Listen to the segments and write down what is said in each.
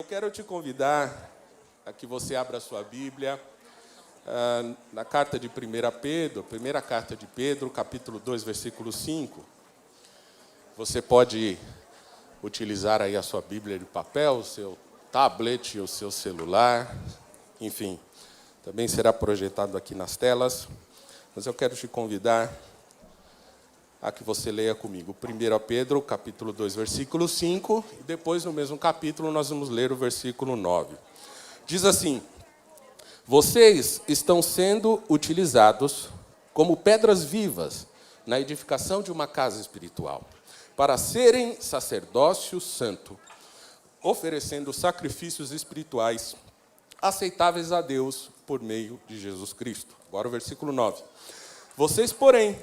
quero te convidar a que você abra a sua Bíblia na carta de 1 Pedro, primeira carta de Pedro, capítulo 2, versículo 5. Você pode utilizar aí a sua Bíblia de papel, o seu tablet, o seu celular, enfim, também será projetado aqui nas telas. Mas eu quero te convidar a que você leia comigo 1 Pedro, capítulo 2, versículo 5, e depois, no mesmo capítulo, nós vamos ler o versículo 9. Diz assim: vocês estão sendo utilizados como pedras vivas na edificação de uma casa espiritual, para serem sacerdócio santo, oferecendo sacrifícios espirituais aceitáveis a Deus por meio de Jesus Cristo. Agora o versículo 9. Vocês, porém,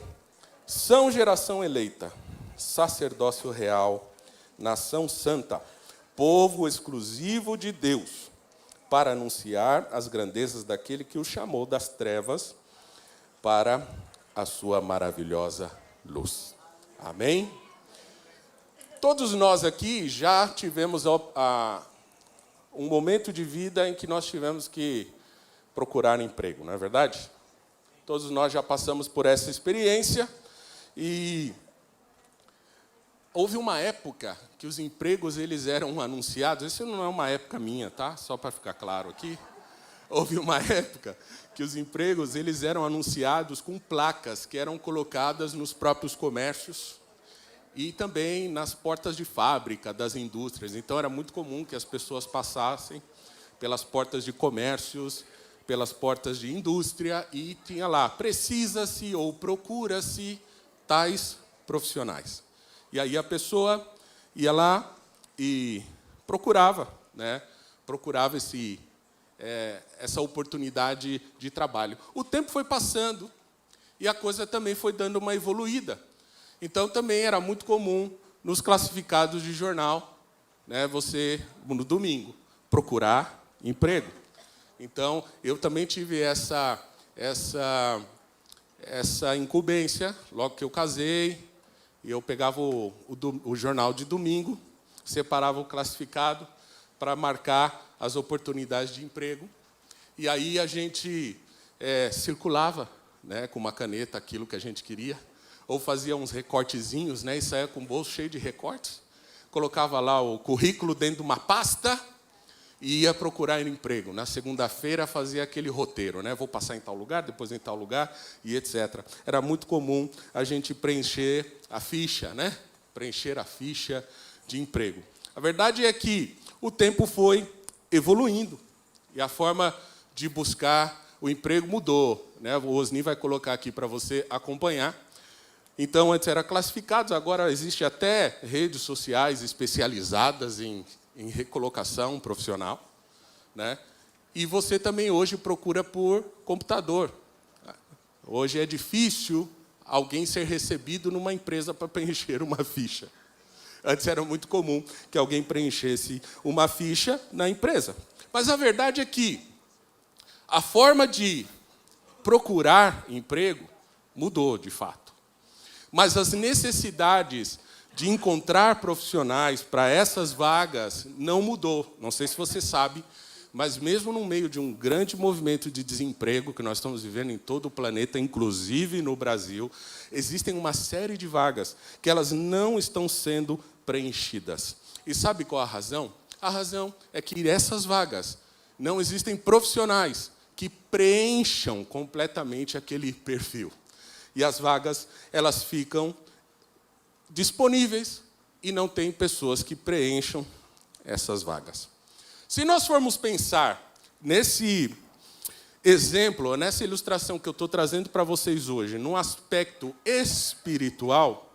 são geração eleita, sacerdócio real, nação santa, povo exclusivo de Deus, para anunciar as grandezas daquele que o chamou das trevas para a sua maravilhosa luz. Amém? Todos nós aqui já tivemos um momento de vida em que nós tivemos que procurar emprego, não é verdade? Todos nós já passamos por essa experiência. E houve uma época que os empregos eles eram anunciados. Isso não é uma época minha, tá? Só para ficar claro aqui. Houve uma época que os empregos eles eram anunciados com placas que eram colocadas nos próprios comércios e também nas portas de fábrica das indústrias. Então era muito comum que as pessoas passassem pelas portas de comércios, pelas portas de indústria e tinha lá: precisa-se ou procura-se tais profissionais. E aí a pessoa ia lá e procurava, né? Procurava essa oportunidade de trabalho. O tempo foi passando e a coisa também foi dando uma evoluída. Então também era muito comum nos classificados de jornal, né? Você, no domingo, procurar emprego. Então eu também tive essa incumbência, logo que eu casei, eu pegava o jornal de domingo, separava o classificado para marcar as oportunidades de emprego, e aí a gente circulava, né, com uma caneta aquilo que a gente queria, ou fazia uns recortezinhos, né, e saía com o bolso cheio de recortes, colocava lá o currículo dentro de uma pasta, e ia procurar emprego. Na segunda-feira fazia aquele roteiro, né? Vou passar em tal lugar, depois em tal lugar, e etc. Era muito comum a gente preencher a ficha, né? Preencher a ficha de emprego. A verdade é que o tempo foi evoluindo e a forma de buscar o emprego mudou, né? O Osni vai colocar aqui para você acompanhar. Então, antes era classificados, agora existe até redes sociais especializadas em recolocação profissional, né? E você também hoje procura por computador. Hoje é difícil alguém ser recebido numa empresa para preencher uma ficha. Antes era muito comum que alguém preenchesse uma ficha na empresa. Mas a verdade é que a forma de procurar emprego mudou, de fato. Mas as necessidades de encontrar profissionais para essas vagas não mudou. Não sei se você sabe, mas mesmo no meio de um grande movimento de desemprego que nós estamos vivendo em todo o planeta, inclusive no Brasil, existem uma série de vagas que elas não estão sendo preenchidas. E sabe qual a razão? A razão é que essas vagas não existem profissionais que preencham completamente aquele perfil. E as vagas, elas ficam disponíveis e não tem pessoas que preencham essas vagas. Se nós formos pensar nesse exemplo, nessa ilustração que eu estou trazendo para vocês hoje, num aspecto espiritual,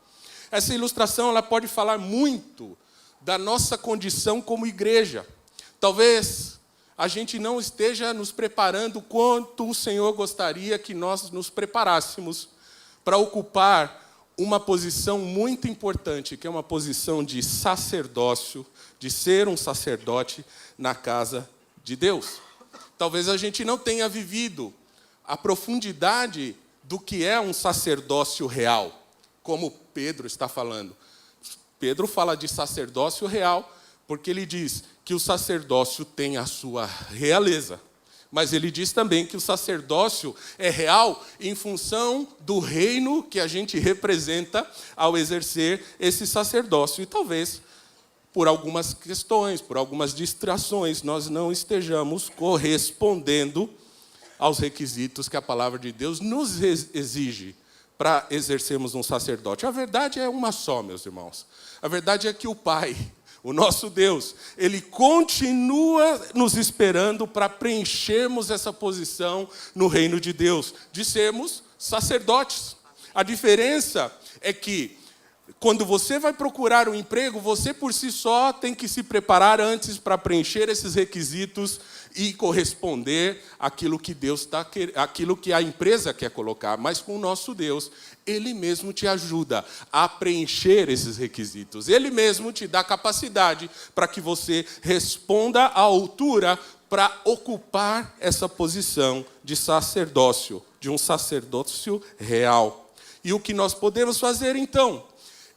essa ilustração ela pode falar muito da nossa condição como igreja. Talvez a gente não esteja nos preparando quanto o Senhor gostaria que nós nos preparássemos para ocupar uma posição muito importante, que é uma posição de sacerdócio, de ser um sacerdote na casa de Deus. Talvez a gente não tenha vivido a profundidade do que é um sacerdócio real, como Pedro está falando. Pedro fala de sacerdócio real porque ele diz que o sacerdócio tem a sua realeza. Mas ele diz também que o sacerdócio é real em função do reino que a gente representa ao exercer esse sacerdócio. E talvez, por algumas questões, por algumas distrações, nós não estejamos correspondendo aos requisitos que a palavra de Deus nos exige para exercermos um sacerdote. A verdade é uma só, meus irmãos. A verdade é que o Pai, o nosso Deus, Ele continua nos esperando para preenchermos essa posição no reino de Deus, de sermos sacerdotes. A diferença é que, quando você vai procurar um emprego, você por si só tem que se preparar antes para preencher esses requisitos e corresponder àquilo que Deus àquilo que a empresa quer colocar. Mas com o nosso Deus, Ele mesmo te ajuda a preencher esses requisitos. Ele mesmo te dá capacidade para que você responda à altura para ocupar essa posição de sacerdócio, de um sacerdócio real. E o que nós podemos fazer, então,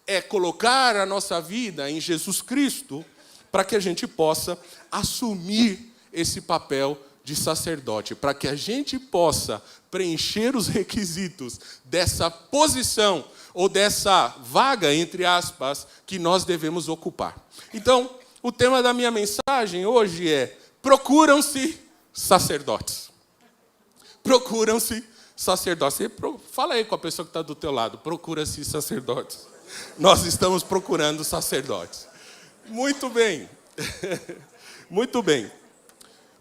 é colocar a nossa vida em Jesus Cristo para que a gente possa assumir esse papel de sacerdote, para que a gente possa preencher os requisitos dessa posição ou dessa vaga, entre aspas, que nós devemos ocupar. Então, o tema da minha mensagem hoje é: procuram-se sacerdotes. Procuram-se sacerdotes. Fala aí com a pessoa que está do teu lado: procura-se sacerdotes. Nós estamos procurando sacerdotes. Muito bem. Muito bem.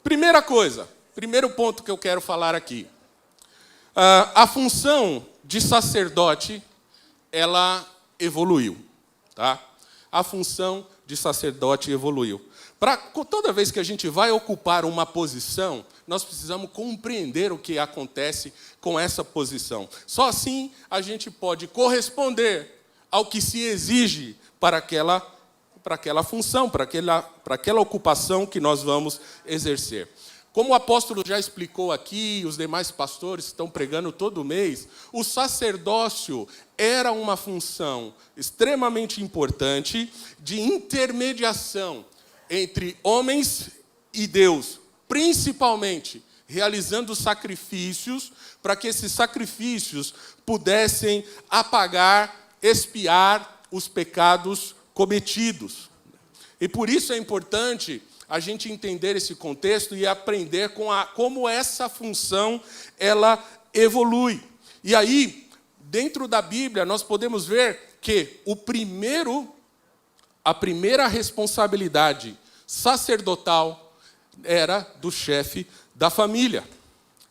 Primeira coisa, primeiro ponto que eu quero falar aqui. A função de sacerdote, ela evoluiu. Tá? A função de sacerdote evoluiu. Toda vez que a gente vai ocupar uma posição, nós precisamos compreender o que acontece com essa posição. Só assim a gente pode corresponder ao que se exige para aquela função, para aquela ocupação que nós vamos exercer. Como o apóstolo já explicou aqui, os demais pastores estão pregando todo mês, o sacerdócio era uma função extremamente importante de intermediação entre homens e Deus, principalmente realizando sacrifícios, para que esses sacrifícios pudessem apagar, expiar os pecados cometidos. E por isso é importante a gente entender esse contexto e aprender como essa função ela evolui. E aí, dentro da Bíblia, nós podemos ver que a primeira responsabilidade sacerdotal era do chefe da família.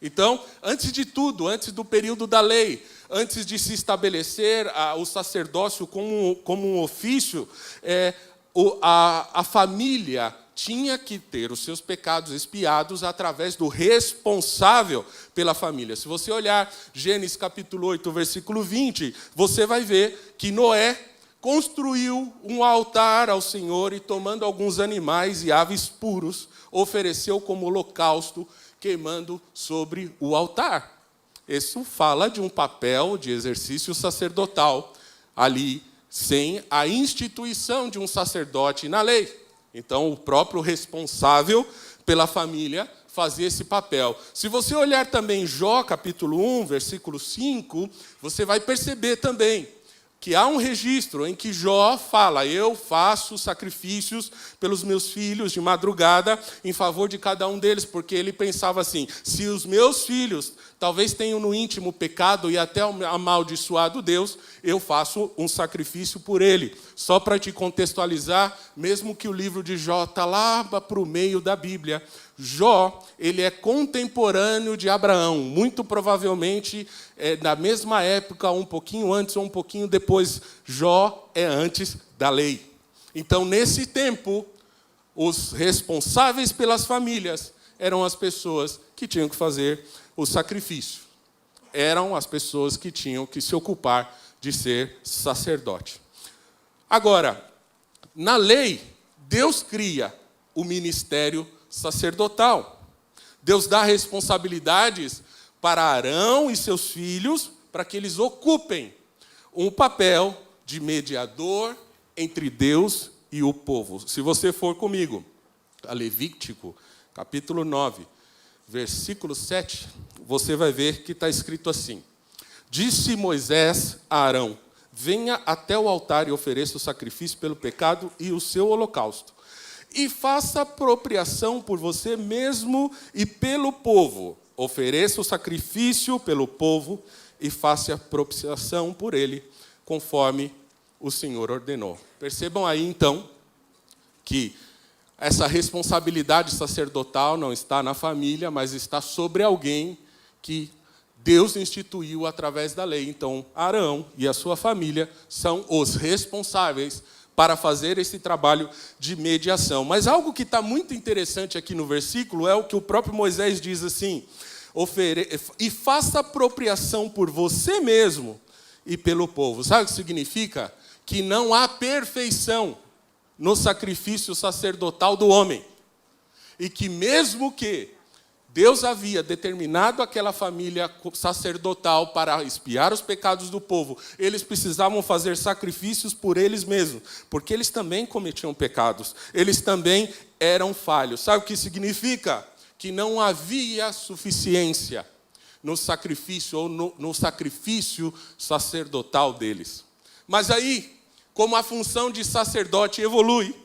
Então, antes de tudo, antes do período da lei, antes de se estabelecer o sacerdócio como um ofício, a família tinha que ter os seus pecados expiados através do responsável pela família. Se você olhar Gênesis capítulo 8, versículo 20, você vai ver que Noé construiu um altar ao Senhor e, tomando alguns animais e aves puros, ofereceu como holocausto, queimando sobre o altar. Isso fala de um papel de exercício sacerdotal ali, sem a instituição de um sacerdote na lei. Então, o próprio responsável pela família fazia esse papel. Se você olhar também Jó, capítulo 1, versículo 5, você vai perceber também que há um registro em que Jó fala: eu faço sacrifícios pelos meus filhos de madrugada em favor de cada um deles, porque ele pensava assim: se os meus filhos talvez tenham no íntimo pecado e até amaldiçoado Deus, eu faço um sacrifício por ele. Só para te contextualizar, mesmo que o livro de Jó está lá para o meio da Bíblia, Jó, ele é contemporâneo de Abraão, muito provavelmente na mesma época, um pouquinho antes ou um pouquinho depois. Jó é antes da lei. Então, nesse tempo, os responsáveis pelas famílias eram as pessoas que tinham que fazer o sacrifício. Eram as pessoas que tinham que se ocupar de ser sacerdote. Agora, na lei, Deus cria o ministério sacerdotal. Deus dá responsabilidades para Arão e seus filhos, para que eles ocupem um papel de mediador entre Deus e o povo. Se você for comigo a Levítico, capítulo 9, versículo 7, você vai ver que está escrito assim: disse Moisés a Arão: venha até o altar e ofereça o sacrifício pelo pecado e o seu holocausto. E faça apropriação por você mesmo e pelo povo. Ofereça o sacrifício pelo povo e faça apropriação por ele, conforme o Senhor ordenou. Percebam aí, então, que essa responsabilidade sacerdotal não está na família, mas está sobre alguém que Deus instituiu através da lei. Então, Arão e a sua família são os responsáveis para fazer esse trabalho de mediação. Mas algo que está muito interessante aqui no versículo é o que o próprio Moisés diz assim: e faça apropriação por você mesmo e pelo povo. Sabe o que significa? Que não há perfeição no sacrifício sacerdotal do homem. E que mesmo que Deus havia determinado aquela família sacerdotal para expiar os pecados do povo, eles precisavam fazer sacrifícios por eles mesmos, porque eles também cometiam pecados, eles também eram falhos. Sabe o que significa? Que não havia suficiência no sacrifício ou no sacrifício sacerdotal deles. Mas aí, como a função de sacerdote evolui,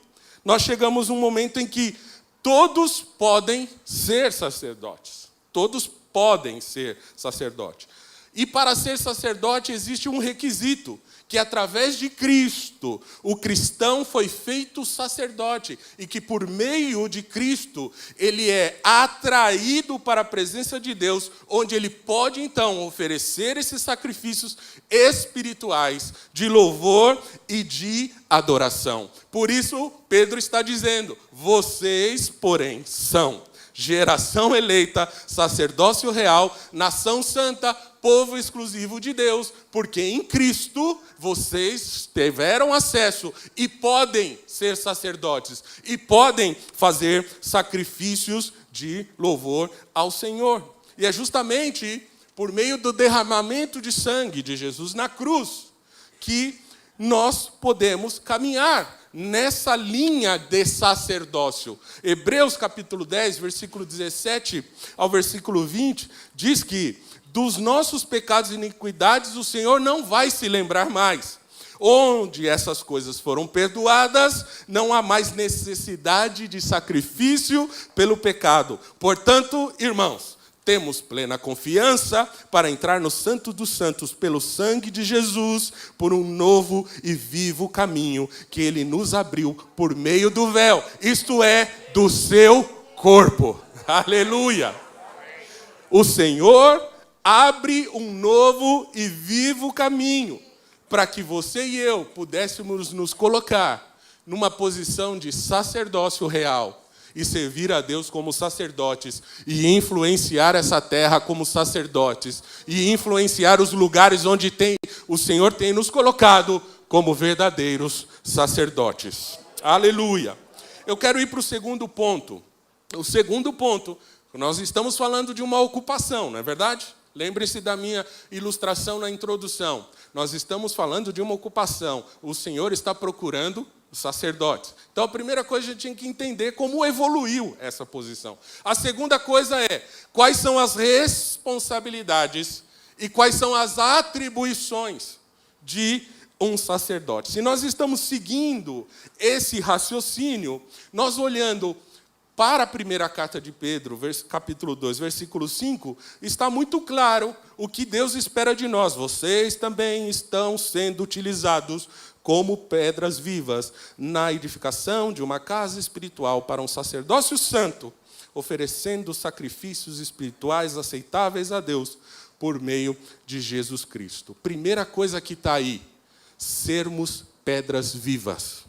nós chegamos a um momento em que todos podem ser sacerdotes. Todos podem ser sacerdote. E para ser sacerdote existe um requisito, que através de Cristo, o cristão foi feito sacerdote, e que por meio de Cristo, ele é atraído para a presença de Deus, onde ele pode então oferecer esses sacrifícios espirituais de louvor e de adoração. Por isso, Pedro está dizendo: vocês, porém, são geração eleita, sacerdócio real, nação santa, povo exclusivo de Deus, porque em Cristo vocês tiveram acesso e podem ser sacerdotes, e podem fazer sacrifícios de louvor ao Senhor. E é justamente por meio do derramamento de sangue de Jesus na cruz que nós podemos caminhar nessa linha de sacerdócio. Hebreus capítulo 10, versículo 17 ao versículo 20, diz que dos nossos pecados e iniquidades o Senhor não vai se lembrar mais. Onde essas coisas foram perdoadas, não há mais necessidade de sacrifício pelo pecado. Portanto, irmãos, temos plena confiança para entrar no Santo dos Santos pelo sangue de Jesus, por um novo e vivo caminho que Ele nos abriu por meio do véu, isto é, do seu corpo. Aleluia! O Senhor abre um novo e vivo caminho para que você e eu pudéssemos nos colocar numa posição de sacerdócio real e servir a Deus como sacerdotes, e influenciar essa terra como sacerdotes, e influenciar os lugares onde o Senhor tem nos colocado como verdadeiros sacerdotes. Aleluia! Eu quero ir para o segundo ponto. O segundo ponto, nós estamos falando de uma ocupação, não é verdade? Lembre-se da minha ilustração na introdução. Nós estamos falando de uma ocupação. O Senhor está procurando os sacerdotes. Então, a primeira coisa, a gente tem que entender como evoluiu essa posição. A segunda coisa é: quais são as responsabilidades e quais são as atribuições de um sacerdote. Se nós estamos seguindo esse raciocínio, nós olhando para a primeira carta de Pedro, capítulo 2, versículo 5, está muito claro o que Deus espera de nós. Vocês também estão sendo utilizados como pedras vivas na edificação de uma casa espiritual para um sacerdócio santo, oferecendo sacrifícios espirituais aceitáveis a Deus por meio de Jesus Cristo. Primeira coisa que está aí: sermos pedras vivas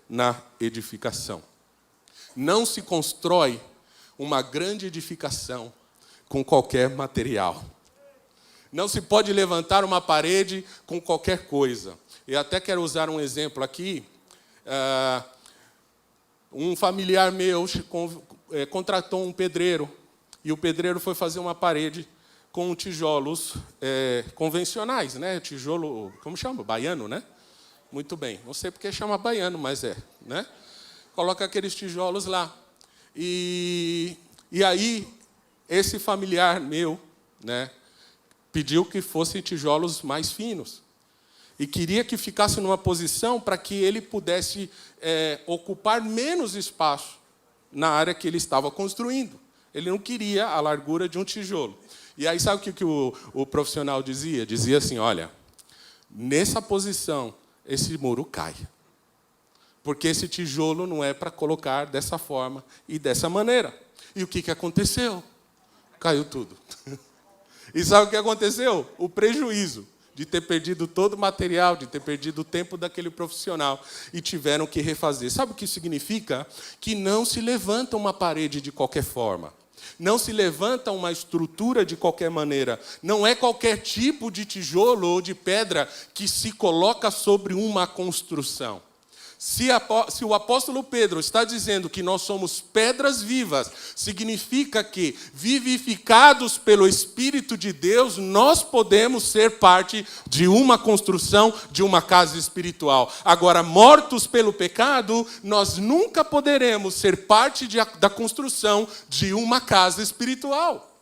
na edificação. Não se constrói uma grande edificação com qualquer material. Não se pode levantar uma parede com qualquer coisa. Eu até quero usar um exemplo aqui. Um familiar meu contratou um pedreiro, e o pedreiro foi fazer uma parede com tijolos convencionais, né? Tijolo, como chama? Baiano, né? Muito bem. Não sei porque chama baiano, mas é, né? Coloca aqueles tijolos lá. E aí, esse familiar meu, né, pediu que fossem tijolos mais finos. E queria que ficasse numa posição para que ele pudesse ocupar menos espaço na área que ele estava construindo. Ele não queria a largura de um tijolo. E aí, sabe o que o profissional dizia? Dizia assim, olha, nessa posição, esse muro cai. Porque esse tijolo não é para colocar dessa forma e dessa maneira. E o que aconteceu? Caiu tudo. E sabe o que aconteceu? O prejuízo de ter perdido todo o material, de ter perdido o tempo daquele profissional. E tiveram que refazer. Sabe o que significa? Que não se levanta uma parede de qualquer forma. Não se levanta uma estrutura de qualquer maneira. Não é qualquer tipo de tijolo ou de pedra que se coloca sobre uma construção. Se o apóstolo Pedro está dizendo que nós somos pedras vivas, significa que, vivificados pelo Espírito de Deus, nós podemos ser parte de uma construção, de uma casa espiritual. Agora, mortos pelo pecado, nós nunca poderemos ser parte da construção de uma casa espiritual.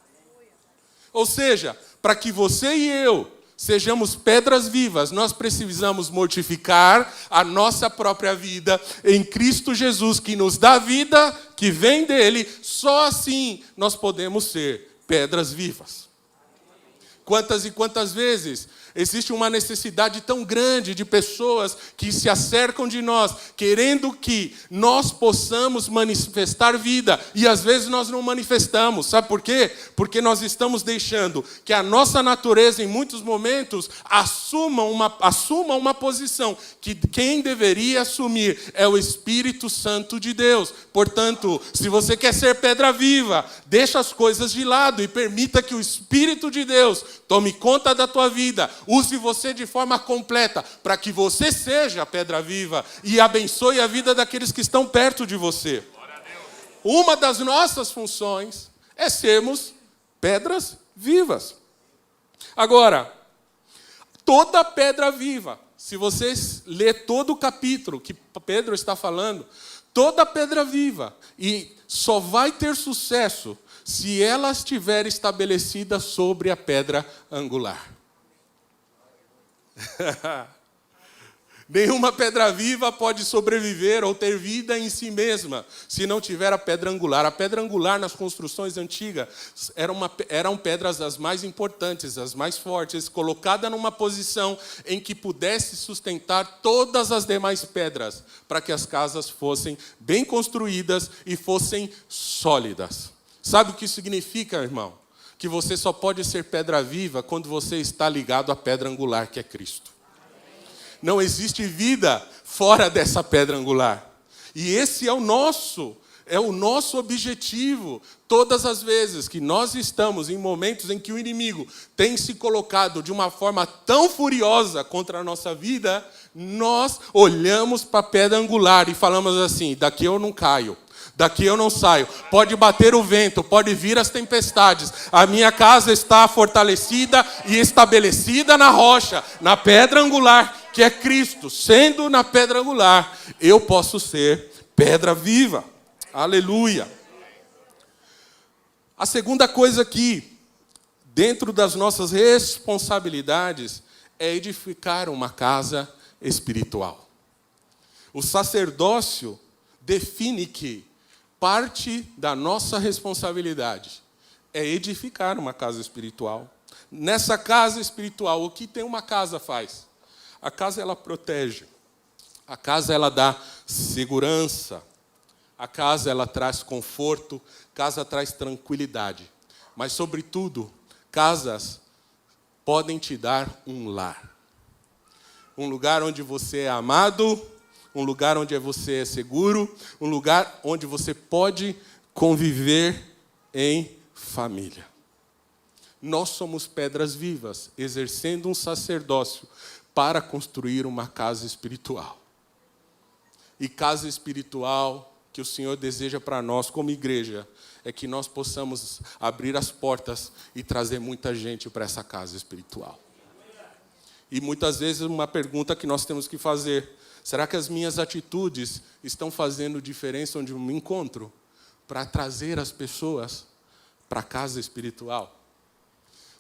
Ou seja, para que você e eu sejamos pedras vivas, nós precisamos mortificar a nossa própria vida em Cristo Jesus, que nos dá vida, que vem dele. Só assim nós podemos ser pedras vivas. Quantas e quantas vezes existe uma necessidade tão grande de pessoas que se acercam de nós, querendo que nós possamos manifestar vida. E às vezes nós não manifestamos. Sabe por quê? Porque nós estamos deixando que a nossa natureza, em muitos momentos, assuma uma posição que quem deveria assumir é o Espírito Santo de Deus. Portanto, se você quer ser pedra viva, deixa as coisas de lado e permita que o Espírito de Deus tome conta da tua vida. Use você de forma completa para que você seja a pedra viva e abençoe a vida daqueles que estão perto de você. Uma das nossas funções é sermos pedras vivas. Agora, toda pedra viva, se você ler todo o capítulo que Pedro está falando, toda pedra viva, e só vai ter sucesso se ela estiver estabelecida sobre a pedra angular. Nenhuma pedra viva pode sobreviver ou ter vida em si mesma se não tiver a pedra angular. A pedra angular nas construções antigas eram pedras as mais importantes, as mais fortes, colocada numa posição em que pudesse sustentar todas as demais pedras, para que as casas fossem bem construídas e fossem sólidas. Sabe o que isso significa, irmão? Que você só pode ser pedra viva quando você está ligado à pedra angular, que é Cristo. Não existe vida fora dessa pedra angular. E esse é o nosso objetivo. Todas as vezes que nós estamos em momentos em que o inimigo tem se colocado de uma forma tão furiosa contra a nossa vida, nós olhamos para a pedra angular e falamos assim: daqui eu não caio. Daqui eu não saio. Pode bater o vento, pode vir as tempestades. A minha casa está fortalecida e estabelecida na rocha, na pedra angular, que é Cristo. Sendo na pedra angular, eu posso ser pedra viva. Aleluia. A segunda coisa aqui, dentro das nossas responsabilidades, é edificar uma casa espiritual. O sacerdócio define que parte da nossa responsabilidade é edificar uma casa espiritual. Nessa casa espiritual, o que uma casa faz? A casa, ela protege. A casa, ela dá segurança. A casa, ela traz conforto. A casa traz tranquilidade. Mas, sobretudo, casas podem te dar um lar. Um lugar onde você é amado, um lugar onde você é seguro, um lugar onde você pode conviver em família. Nós somos pedras vivas, exercendo um sacerdócio para construir uma casa espiritual. E casa espiritual que o Senhor deseja para nós como igreja é que nós possamos abrir as portas e trazer muita gente para essa casa espiritual. E muitas vezes uma pergunta que nós temos que fazer: será que as minhas atitudes estão fazendo diferença onde eu me encontro para trazer as pessoas para a casa espiritual?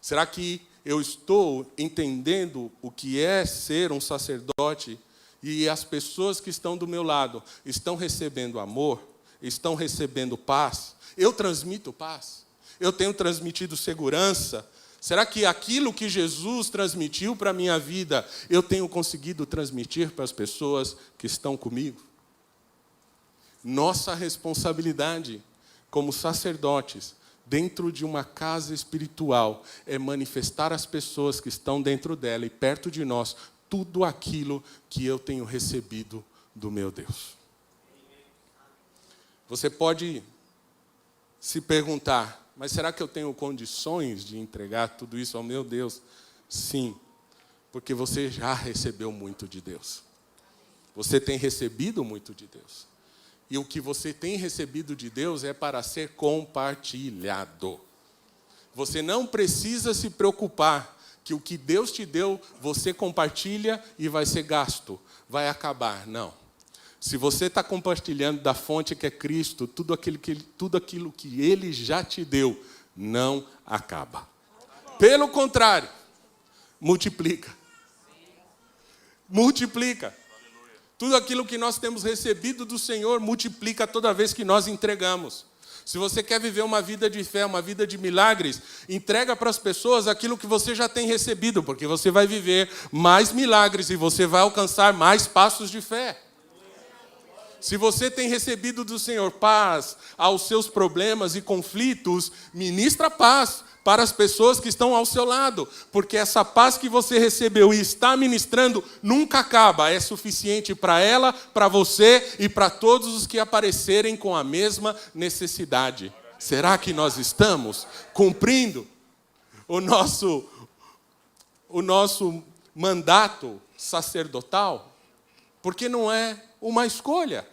Será que eu estou entendendo o que é ser um sacerdote e as pessoas que estão do meu lado estão recebendo amor, estão recebendo paz? Eu transmito paz? Eu tenho transmitido segurança? Será que aquilo que Jesus transmitiu para a minha vida, eu tenho conseguido transmitir para as pessoas que estão comigo? Nossa responsabilidade como sacerdotes, dentro de uma casa espiritual, é manifestar às pessoas que estão dentro dela e perto de nós tudo aquilo que eu tenho recebido do meu Deus. Você pode se perguntar: mas será que eu tenho condições de entregar tudo isso ao meu Deus? Sim, porque você já recebeu muito de Deus. Você tem recebido muito de Deus. E o que você tem recebido de Deus é para ser compartilhado. Você não precisa se preocupar que o que Deus te deu, você compartilha e vai ser gasto, vai acabar. Não. Se você está compartilhando da fonte que é Cristo, tudo aquilo que Ele já te deu, não acaba. Pelo contrário, multiplica. Multiplica. Tudo aquilo que nós temos recebido do Senhor, multiplica toda vez que nós entregamos. Se você quer viver uma vida de fé, uma vida de milagres, entrega para as pessoas aquilo que você já tem recebido, porque você vai viver mais milagres e você vai alcançar mais passos de fé. Se você tem recebido do Senhor paz aos seus problemas e conflitos, ministra paz para as pessoas que estão ao seu lado, porque essa paz que você recebeu e está ministrando nunca acaba, é suficiente para ela, para você e para todos os que aparecerem com a mesma necessidade. Será que nós estamos cumprindo o nosso mandato sacerdotal? Porque não é uma escolha.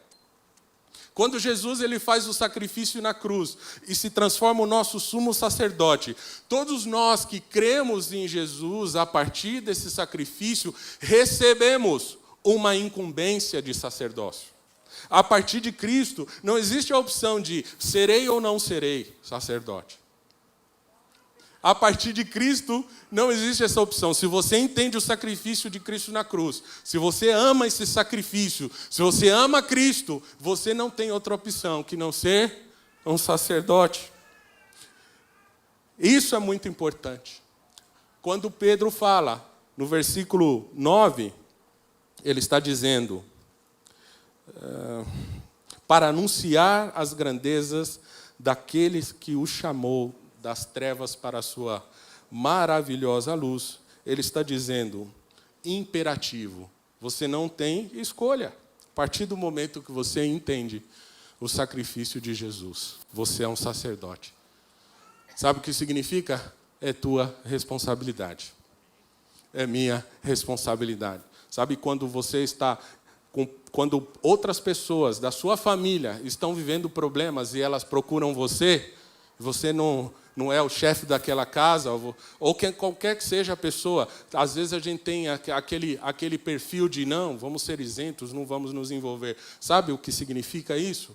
Quando Jesus ele faz o sacrifício na cruz e se transforma o nosso sumo sacerdote, todos nós que cremos em Jesus, a partir desse sacrifício, recebemos uma incumbência de sacerdócio. A partir de Cristo, não existe a opção de serei ou não serei sacerdote. A partir de Cristo, não existe essa opção. Se você entende o sacrifício de Cristo na cruz, se você ama esse sacrifício, se você ama Cristo, você não tem outra opção que não ser um sacerdote. Isso é muito importante. Quando Pedro fala, no versículo 9, ele está dizendo, para anunciar as grandezas daqueles que o chamou das trevas para a sua maravilhosa luz. Ele está dizendo, imperativo, você não tem escolha. A partir do momento que você entende o sacrifício de Jesus, você é um sacerdote. Sabe o que significa? É tua responsabilidade. É minha responsabilidade. Sabe quando você está... Quando outras pessoas da sua família estão vivendo problemas e elas procuram você, você não é o chefe daquela casa, ou qualquer que seja a pessoa. Às vezes a gente tem aquele perfil de não, vamos ser isentos, não vamos nos envolver. Sabe o que significa isso?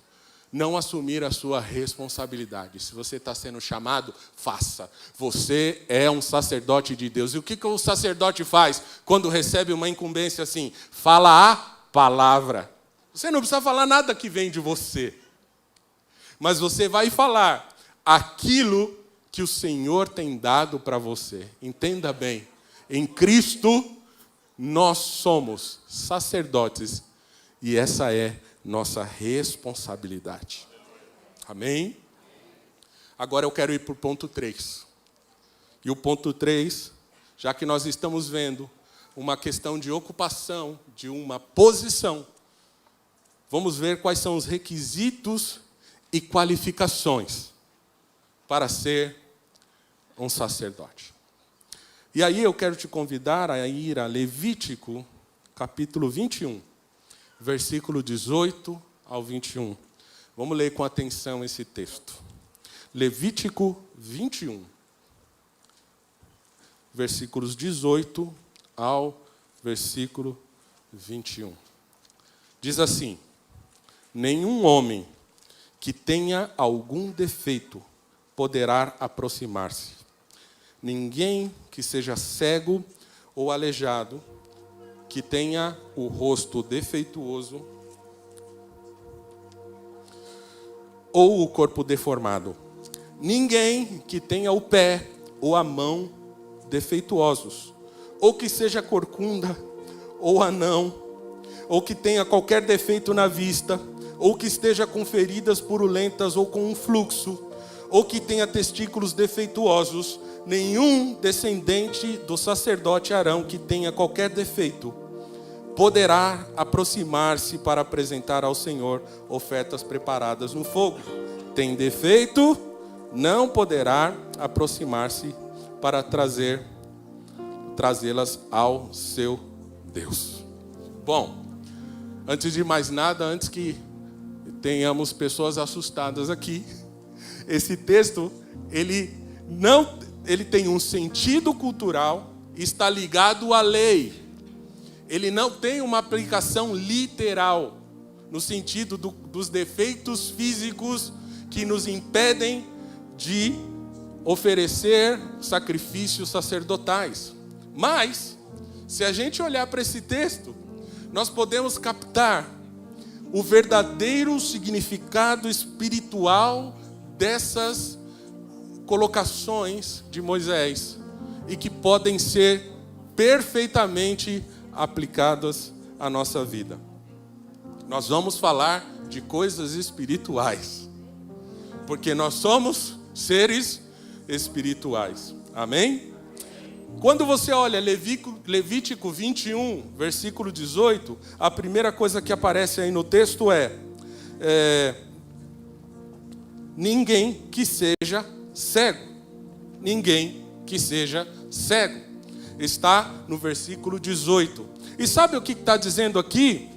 Não assumir a sua responsabilidade. Se você está sendo chamado, faça. Você é um sacerdote de Deus. E o que o sacerdote faz quando recebe uma incumbência assim? Fala a palavra. Você não precisa falar nada que vem de você. Mas você vai falar aquilo que o Senhor tem dado para você. Entenda bem. Em Cristo, nós somos sacerdotes. E essa é nossa responsabilidade. Amém? Agora eu quero ir para o ponto 3. E o ponto 3, já que nós estamos vendo uma questão de ocupação, de uma posição, vamos ver quais são os requisitos e qualificações para ser um sacerdote. E aí eu quero te convidar a ir a Levítico, capítulo 21, versículo 18 ao 21. Vamos ler com atenção esse texto. Levítico 21, versículos 18 ao versículo 21. Diz assim: nenhum homem que tenha algum defeito poderá aproximar-se. Ninguém que seja cego ou aleijado, que tenha o rosto defeituoso ou o corpo deformado. Ninguém que tenha o pé ou a mão defeituosos, ou que seja corcunda ou anão, ou que tenha qualquer defeito na vista, ou que esteja com feridas purulentas ou com um fluxo, ou que tenha testículos defeituosos, nenhum descendente do sacerdote Arão que tenha qualquer defeito poderá aproximar-se para apresentar ao Senhor ofertas preparadas no fogo. Tem defeito, não poderá aproximar-se para trazê-las ao seu Deus. Bom, antes de mais nada, antes que tenhamos pessoas assustadas aqui, esse texto, ele tem um sentido cultural, está ligado à lei. Ele não tem uma aplicação literal, no sentido dos defeitos físicos que nos impedem de oferecer sacrifícios sacerdotais. Mas, se a gente olhar para esse texto, nós podemos captar o verdadeiro significado espiritual dessas colocações de Moisés e que podem ser perfeitamente aplicadas à nossa vida. Nós vamos falar de coisas espirituais, porque nós somos seres espirituais. Amém? Quando você olha Levítico 21, versículo 18, a primeira coisa que aparece aí no texto é ninguém que seja cego. Ninguém que seja cego. Está no versículo 18. E sabe o que está dizendo aqui?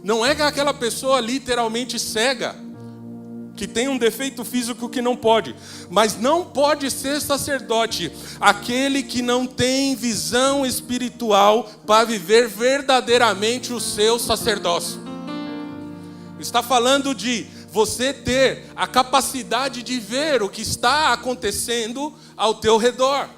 Não é que aquela pessoa literalmente cega, que tem um defeito físico que não pode, mas não pode ser sacerdote aquele que não tem visão espiritual para viver verdadeiramente o seu sacerdócio. Está falando de você ter a capacidade de ver o que está acontecendo ao teu redor.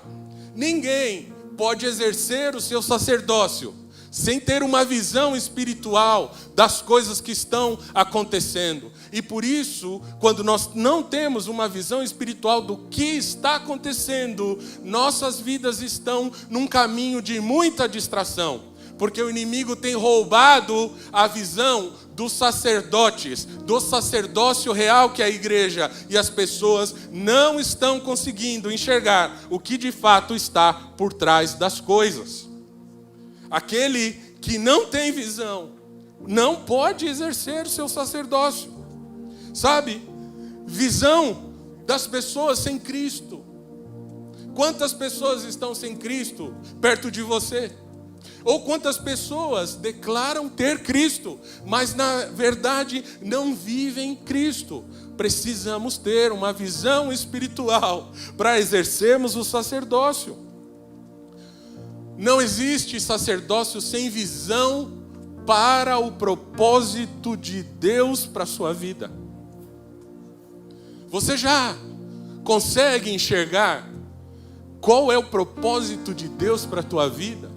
Ninguém pode exercer o seu sacerdócio sem ter uma visão espiritual das coisas que estão acontecendo. E por isso, quando nós não temos uma visão espiritual do que está acontecendo, nossas vidas estão num caminho de muita distração, porque o inimigo tem roubado a visão dos sacerdotes, do sacerdócio real que é a igreja, e as pessoas não estão conseguindo enxergar o que de fato está por trás das coisas. Aquele que não tem visão não pode exercer o seu sacerdócio. Sabe? Visão das pessoas sem Cristo. Quantas pessoas estão sem Cristo perto de você? Ou quantas pessoas declaram ter Cristo, mas na verdade não vivem Cristo? Precisamos ter uma visão espiritual para exercermos o sacerdócio. Não existe sacerdócio sem visão para o propósito de Deus para a sua vida. Você já consegue enxergar qual é o propósito de Deus para a tua vida?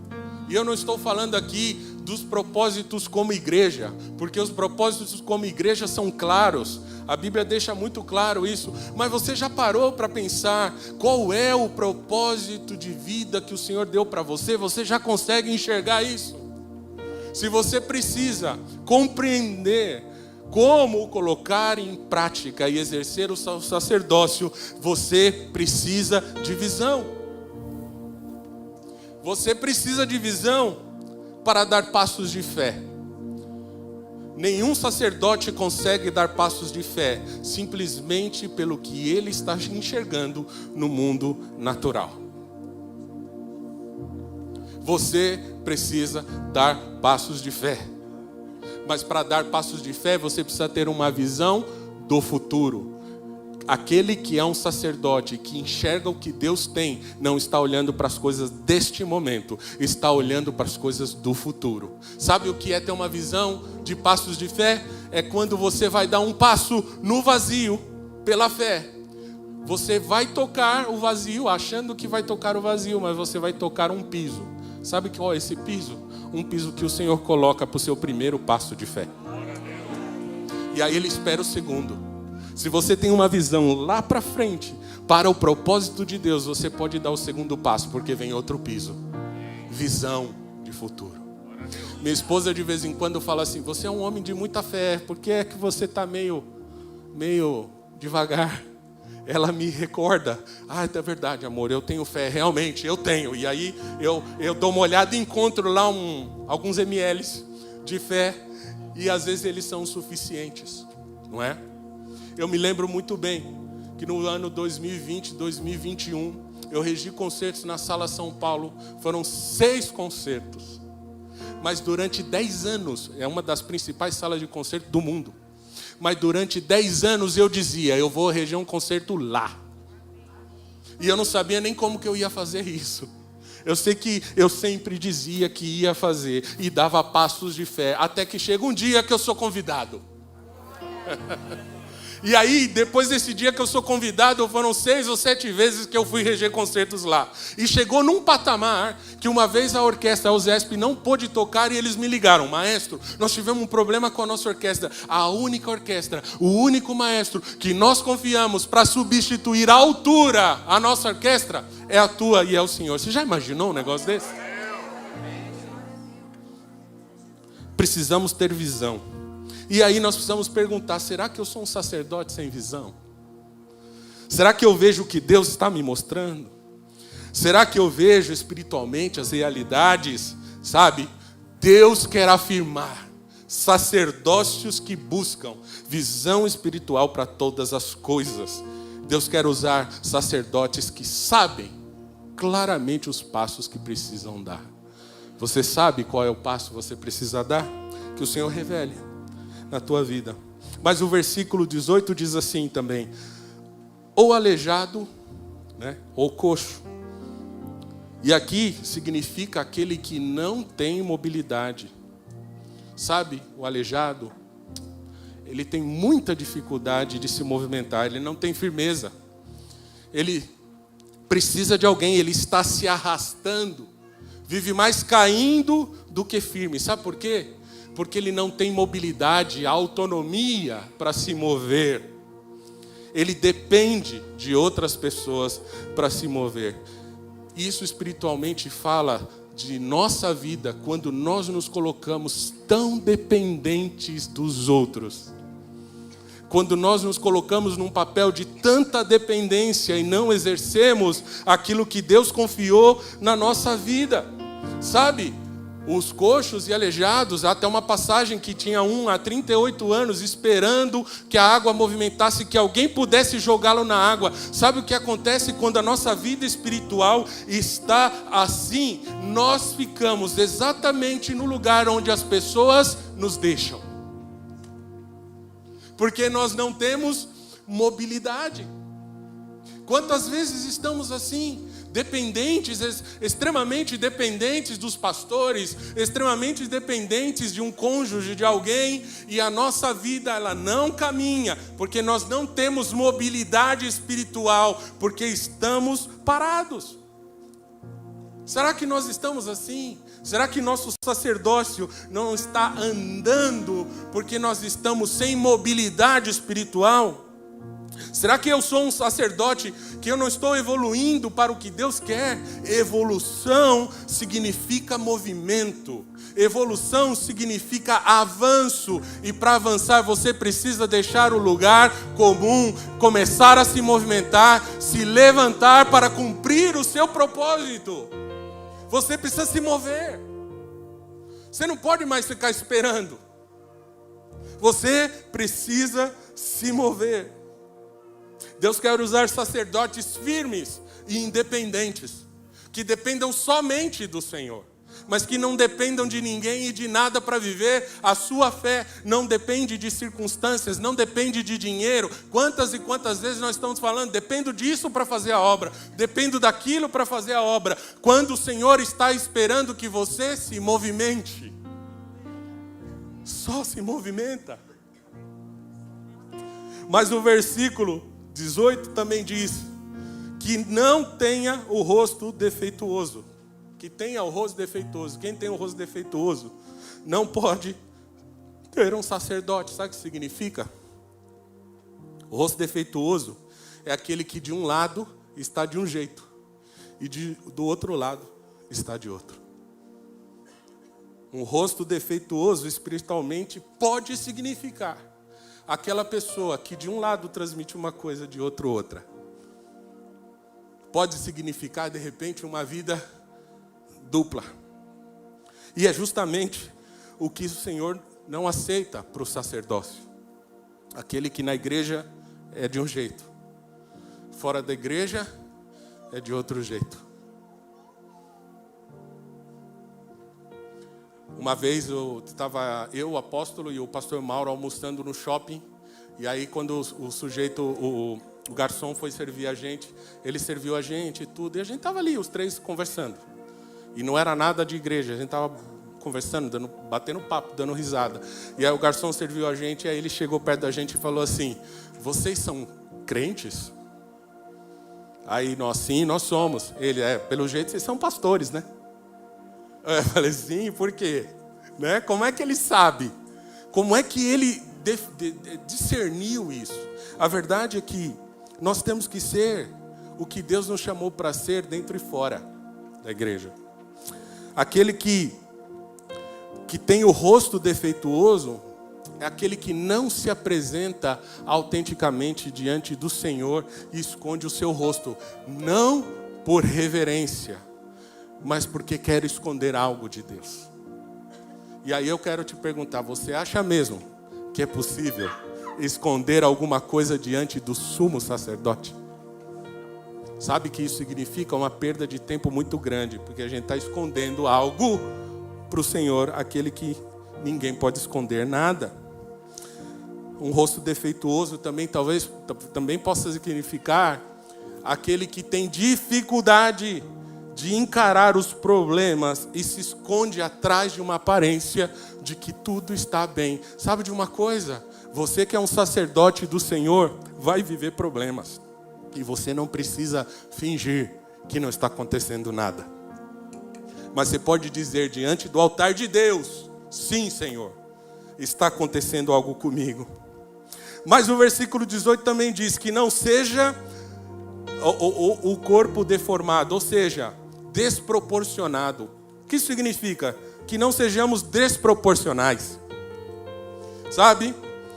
E eu não estou falando aqui dos propósitos como igreja, porque os propósitos como igreja são claros. A Bíblia deixa muito claro isso. Mas você já parou para pensar qual é o propósito de vida que o Senhor deu para você? Você já consegue enxergar isso? Se você precisa compreender como colocar em prática e exercer o seu sacerdócio, você precisa de visão. Você precisa de visão para dar passos de fé. Nenhum sacerdote consegue dar passos de fé simplesmente pelo que ele está enxergando no mundo natural. Você precisa dar passos de fé. Mas para dar passos de fé, você precisa ter uma visão do futuro. Aquele que é um sacerdote, que enxerga o que Deus tem, não está olhando para as coisas deste momento, está olhando para as coisas do futuro. Sabe o que é ter uma visão de passos de fé? É quando você vai dar um passo no vazio, pela fé. Você vai tocar o vazio, achando que vai tocar o vazio, mas você vai tocar um piso. Sabe qual é esse piso? Um piso que o Senhor coloca para o seu primeiro passo de fé. E aí Ele espera o segundo. Se você tem uma visão lá para frente, para o propósito de Deus, você pode dar o segundo passo, porque vem outro piso. Visão de futuro. Minha esposa de vez em quando fala assim: você é um homem de muita fé, por que é que você está meio devagar? Ela me recorda: ah, é verdade, amor, eu tenho fé, realmente, eu tenho. E aí eu dou uma olhada e encontro lá alguns ml de fé, e às vezes eles são suficientes, não é? Eu me lembro muito bem que no ano 2020, 2021, eu regi concertos na Sala São Paulo. Foram 6 concertos. Mas durante 10 anos, é uma das principais salas de concerto do mundo. Mas durante 10 anos eu dizia: eu vou reger um concerto lá. E eu não sabia nem como que eu ia fazer isso. Eu sei que eu sempre dizia que ia fazer e dava passos de fé. Até que chega um dia que eu sou convidado. E aí, depois desse dia que eu sou convidado, foram 6 ou 7 vezes que eu fui reger concertos lá. E chegou num patamar que uma vez a orquestra, a USESP, não pôde tocar e eles me ligaram: maestro, nós tivemos um problema com a nossa orquestra. A única orquestra, o único maestro que nós confiamos para substituir à altura a nossa orquestra é a tua e é o Senhor. Você já imaginou um negócio desse? Precisamos ter visão. E aí nós precisamos perguntar: será que eu sou um sacerdote sem visão? Será que eu vejo o que Deus está me mostrando? Será que eu vejo espiritualmente as realidades? Sabe? Deus quer afirmar sacerdócios que buscam visão espiritual para todas as coisas. Deus quer usar sacerdotes que sabem claramente os passos que precisam dar. Você sabe qual é o passo que você precisa dar? Que o Senhor revele na tua vida. Mas o versículo 18 diz assim também: ou aleijado, né, ou coxo. E aqui significa aquele que não tem mobilidade. Sabe, o aleijado, ele tem muita dificuldade de se movimentar, ele não tem firmeza. Ele precisa de alguém, ele está se arrastando, vive mais caindo do que firme. Sabe por quê? Porque ele não tem mobilidade, autonomia para se mover. Ele depende de outras pessoas para se mover. Isso espiritualmente fala de nossa vida quando nós nos colocamos tão dependentes dos outros. Quando nós nos colocamos num papel de tanta dependência e não exercemos aquilo que Deus confiou na nossa vida. Sabe? Os coxos e aleijados, há até uma passagem que tinha um há 38 anos esperando que a água movimentasse, que alguém pudesse jogá-lo na água. Sabe o que acontece quando a nossa vida espiritual está assim? Nós ficamos exatamente no lugar onde as pessoas nos deixam. Porque nós não temos mobilidade. Quantas vezes estamos assim? Dependentes, extremamente dependentes dos pastores, extremamente dependentes de um cônjuge, de alguém, e a nossa vida ela não caminha, porque nós não temos mobilidade espiritual, porque estamos parados. Será que nós estamos assim? Será que nosso sacerdócio não está andando porque nós estamos sem mobilidade espiritual? Será que eu sou um sacerdote que eu não estou evoluindo para o que Deus quer? Evolução significa movimento. Evolução significa avanço. E para avançar você precisa deixar o lugar comum, começar a se movimentar, se levantar para cumprir o seu propósito. Você precisa se mover. Você não pode mais ficar esperando. Você precisa se mover. Deus quer usar sacerdotes firmes e independentes, que dependam somente do Senhor. mas que não dependam de ninguém e de nada para viver. A sua fé não depende de circunstâncias, não depende de dinheiro. Quantas e quantas vezes nós estamos falando, dependo disso para fazer a obra, dependo daquilo para fazer a obra, quando o Senhor está esperando que você se movimente. Só se movimenta. Mas o versículo 18 também diz que não tenha o rosto defeituoso. Que tenha o rosto defeituoso. Quem tem o rosto defeituoso não pode ter um sacerdote. Sabe o que significa? O rosto defeituoso é aquele que de um lado está de um jeito e do outro lado está de outro. Um rosto defeituoso espiritualmente pode significar aquela pessoa que de um lado transmite uma coisa, de outro outra. Pode significar, de repente, uma vida dupla. E é justamente o que o Senhor não aceita para o sacerdócio. Aquele que na igreja é de um jeito, fora da igreja é de outro jeito. Uma vez estava eu, o apóstolo e o pastor Mauro almoçando no shopping. E aí quando o sujeito, o garçom foi servir a gente, ele serviu a gente e tudo. E a gente estava ali, os três conversando. E não era nada de igreja, a gente estava conversando, batendo papo, dando risada. E aí o garçom serviu a gente, e aí ele chegou perto da gente e falou assim: vocês são crentes? Aí nós, sim, nós somos. Ele, pelo jeito vocês são pastores, né? Eu falei, sim, por quê? Né? Como é que ele sabe? Como é que ele discerniu isso? A verdade é que nós temos que ser o que Deus nos chamou para ser dentro e fora da igreja. Aquele que tem o rosto defeituoso é aquele que não se apresenta autenticamente diante do Senhor e esconde o seu rosto, não por reverência, mas porque quer esconder algo de Deus. E aí eu quero te perguntar, você acha mesmo que é possível esconder alguma coisa diante do sumo sacerdote? Sabe que isso significa uma perda de tempo muito grande, porque a gente está escondendo algo para o Senhor, aquele que ninguém pode esconder nada. Um rosto defeituoso também possa significar aquele que tem dificuldade de encarar os problemas e se esconde atrás de uma aparência de que tudo está bem. Sabe de uma coisa? Você que é um sacerdote do Senhor vai viver problemas. E você não precisa fingir que não está acontecendo nada. Mas você pode dizer diante do altar de Deus: sim, Senhor, está acontecendo algo comigo. Mas o versículo 18 também diz que não seja o corpo deformado, ou seja, desproporcionado. O que isso significa? Que não sejamos desproporcionais. Sabe?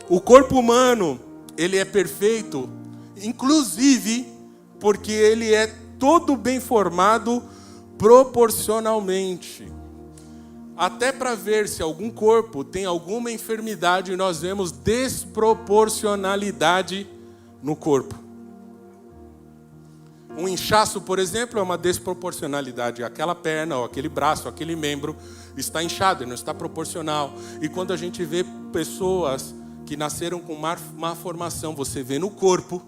O corpo humano, ele é perfeito, inclusive porque ele é todo bem formado proporcionalmente. Até para ver se algum corpo tem alguma enfermidade, nós vemos desproporcionalidade no corpo. Um inchaço, por exemplo, é uma desproporcionalidade. Aquela perna, ou aquele braço, aquele membro está inchado e não está proporcional. E quando a gente vê pessoas que nasceram com má formação, você vê no corpo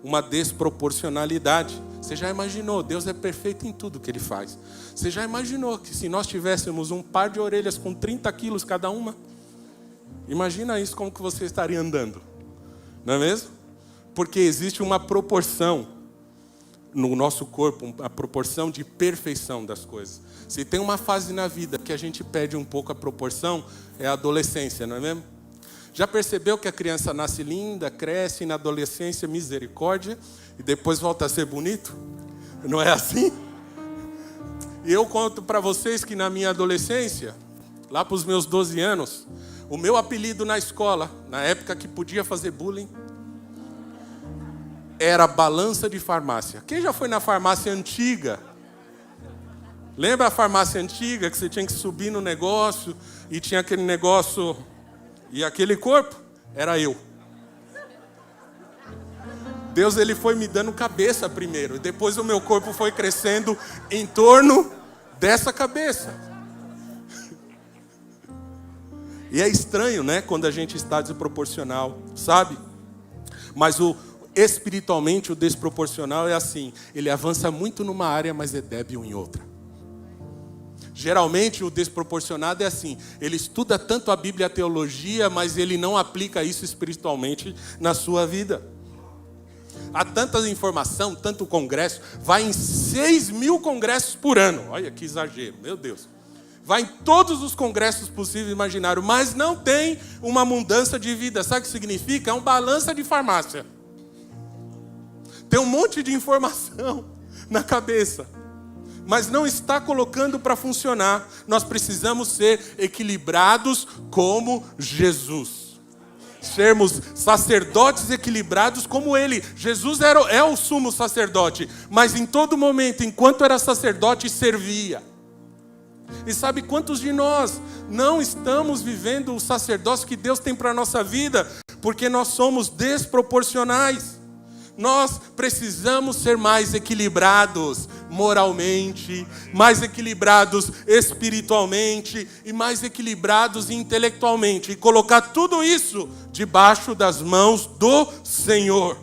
uma desproporcionalidade. Você já imaginou? Deus é perfeito em tudo que Ele faz. Você já imaginou que se nós tivéssemos um par de orelhas com 30 quilos cada uma? Imagina isso, como que você estaria andando. Não é mesmo? Porque existe uma proporção no nosso corpo, a proporção de perfeição das coisas. Se tem uma fase na vida que a gente perde um pouco a proporção, é a adolescência, não é mesmo? Já percebeu que a criança nasce linda, cresce, e na adolescência, misericórdia, e depois volta a ser bonito? Não é assim? E eu conto para vocês que na minha adolescência, lá para os meus 12 anos, o meu apelido na escola, na época que podia fazer bullying, era balança de farmácia. Quem já foi na farmácia antiga? Lembra a farmácia antiga que você tinha que subir no negócio e tinha aquele negócio e aquele corpo? Era eu. Deus, ele foi me dando cabeça primeiro, e depois o meu corpo foi crescendo em torno dessa cabeça. E é estranho, né? Quando a gente está desproporcional, sabe? Mas espiritualmente o desproporcional é assim. Ele avança muito numa área, mas é débil em outra. Geralmente o desproporcionado é assim. Ele estuda tanto a Bíblia e a teologia, mas ele não aplica isso espiritualmente na sua vida. Há tanta informação, tanto congresso. Vai em 6.000 congressos por ano. Olha que exagero, meu Deus. Vai em todos os congressos possíveis e imaginários, mas não tem uma mudança de vida. Sabe o que significa? É um balança de farmácia. Tem um monte de informação na cabeça, mas não está colocando para funcionar. Nós precisamos ser equilibrados como Jesus. Sermos sacerdotes equilibrados como Ele. Jesus é o sumo sacerdote, mas em todo momento, enquanto era sacerdote, servia. E sabe quantos de nós não estamos vivendo o sacerdócio que Deus tem para a nossa vida? Porque nós somos desproporcionais. Nós precisamos ser mais equilibrados moralmente, mais equilibrados espiritualmente e mais equilibrados intelectualmente. E colocar tudo isso debaixo das mãos do Senhor.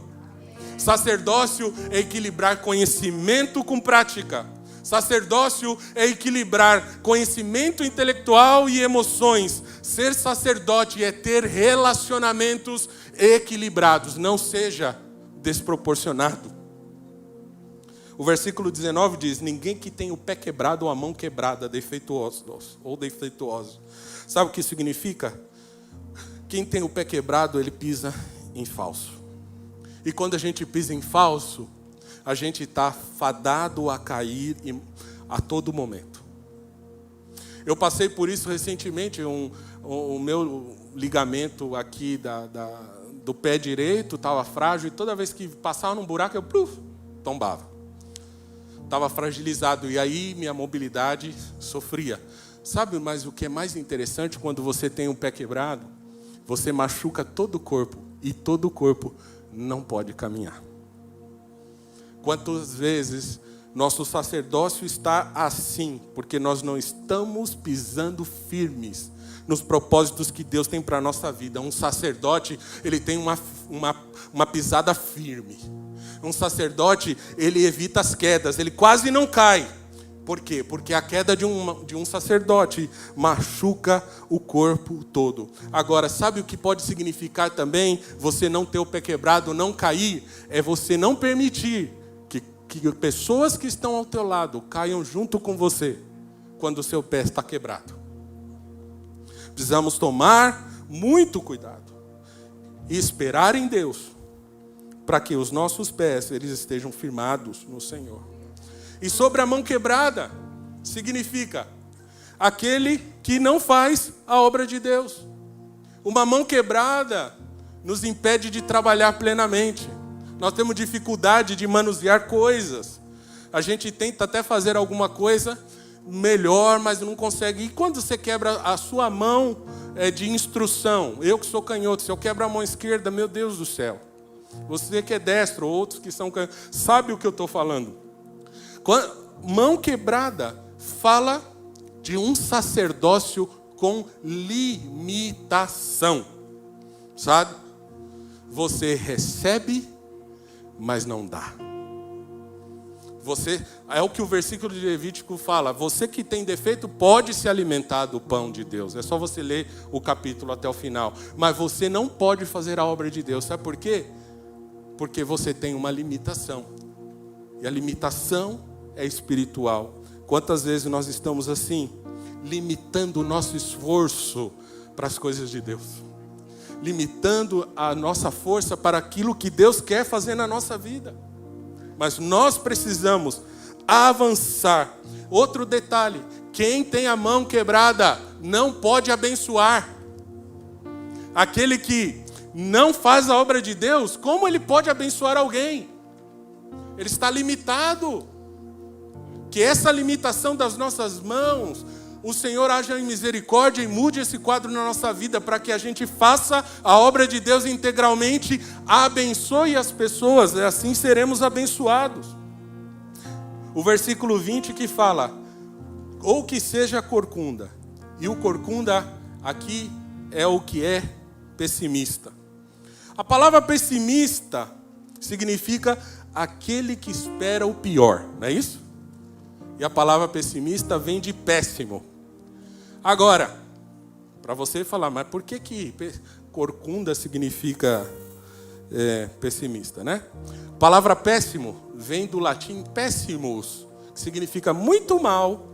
Sacerdócio é equilibrar conhecimento com prática. Sacerdócio é equilibrar conhecimento intelectual e emoções. Ser sacerdote é ter relacionamentos equilibrados. Não seja desproporcionado. O versículo 19 diz: ninguém que tem o pé quebrado ou a mão quebrada, defeituoso. Sabe o que significa? Quem tem o pé quebrado, ele pisa em falso. E quando a gente pisa em falso, a gente está fadado a cair a todo momento. Eu passei por isso recentemente. O meu ligamento aqui do pé direito estava frágil, e toda vez que passava num buraco, eu tombava. Estava fragilizado, e aí minha mobilidade sofria. Sabe, mas o que é mais interessante, quando você tem um pé quebrado, você machuca todo o corpo, e todo o corpo não pode caminhar. Quantas vezes nosso sacerdócio está assim, porque nós não estamos pisando firmes nos propósitos que Deus tem para a nossa vida. Um sacerdote, ele tem uma pisada firme. Um sacerdote, ele evita as quedas, ele quase não cai. Por quê? Porque a queda de um sacerdote machuca o corpo todo. Agora, sabe o que pode significar também você não ter o pé quebrado, não cair? É você não permitir que pessoas que estão ao teu lado caiam junto com você quando o seu pé está quebrado. Precisamos tomar muito cuidado e esperar em Deus para que os nossos pés eles estejam firmados no Senhor. E sobre a mão quebrada, significa aquele que não faz a obra de Deus. Uma mão quebrada nos impede de trabalhar plenamente. Nós temos dificuldade de manusear coisas. A gente tenta até fazer alguma coisa melhor, mas não consegue. E quando você quebra a sua mão de instrução, eu que sou canhoto, se eu quebro a mão esquerda, meu Deus do céu. Você que é destro, outros que são canhotos, sabe o que eu estou falando. Mão quebrada fala de um sacerdócio com limitação. Sabe? Você recebe, mas não dá. É o que o versículo de Levítico fala. Você que tem defeito pode se alimentar do pão de Deus. É só você ler o capítulo até o final. Mas você não pode fazer a obra de Deus. Sabe por quê? Porque você tem uma limitação. E a limitação é espiritual. Quantas vezes nós estamos assim, limitando o nosso esforço para as coisas de Deus? Limitando a nossa força para aquilo que Deus quer fazer na nossa vida. Mas nós precisamos avançar. Outro detalhe: quem tem a mão quebrada não pode abençoar. Aquele que não faz a obra de Deus, como ele pode abençoar alguém? Ele está limitado. Que essa limitação das nossas mãos, o Senhor haja em misericórdia e mude esse quadro na nossa vida, para que a gente faça a obra de Deus integralmente, abençoe as pessoas, e assim seremos abençoados. O versículo 20 que fala, ou que seja corcunda, e o corcunda aqui é o que é pessimista. A palavra pessimista significa aquele que espera o pior, não é isso? E a palavra pessimista vem de péssimo. Agora, para você falar, mas por que corcunda significa pessimista, né? A palavra péssimo vem do latim péssimus, que significa muito mal,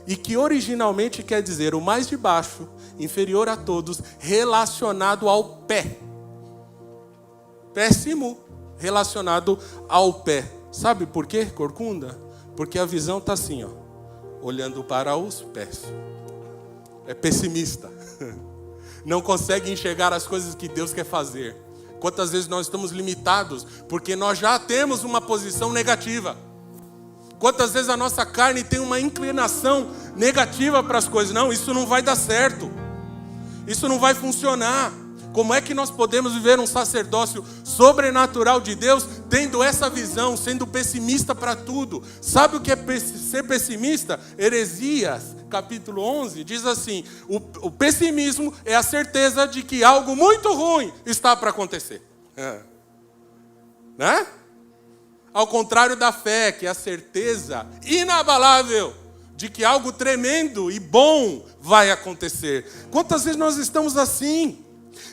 e que originalmente quer dizer o mais de baixo, inferior a todos, relacionado ao pé. Péssimo, relacionado ao pé. Sabe por quê, corcunda? Porque a visão está assim, ó, olhando para os pés. É pessimista. Não consegue enxergar as coisas que Deus quer fazer. Quantas vezes nós estamos limitados porque nós já temos uma posição negativa. Quantas vezes a nossa carne tem uma inclinação negativa para as coisas. Não, isso não vai dar certo. Isso não vai funcionar. Como é que nós podemos viver um sacerdócio sobrenatural de Deus tendo essa visão, sendo pessimista para tudo? Sabe o que é ser pessimista? Heresias, capítulo 11, diz assim: o pessimismo é a certeza de que algo muito ruim está para acontecer. Né? Ao contrário da fé, que é a certeza inabalável de que algo tremendo e bom vai acontecer. Quantas vezes nós estamos assim?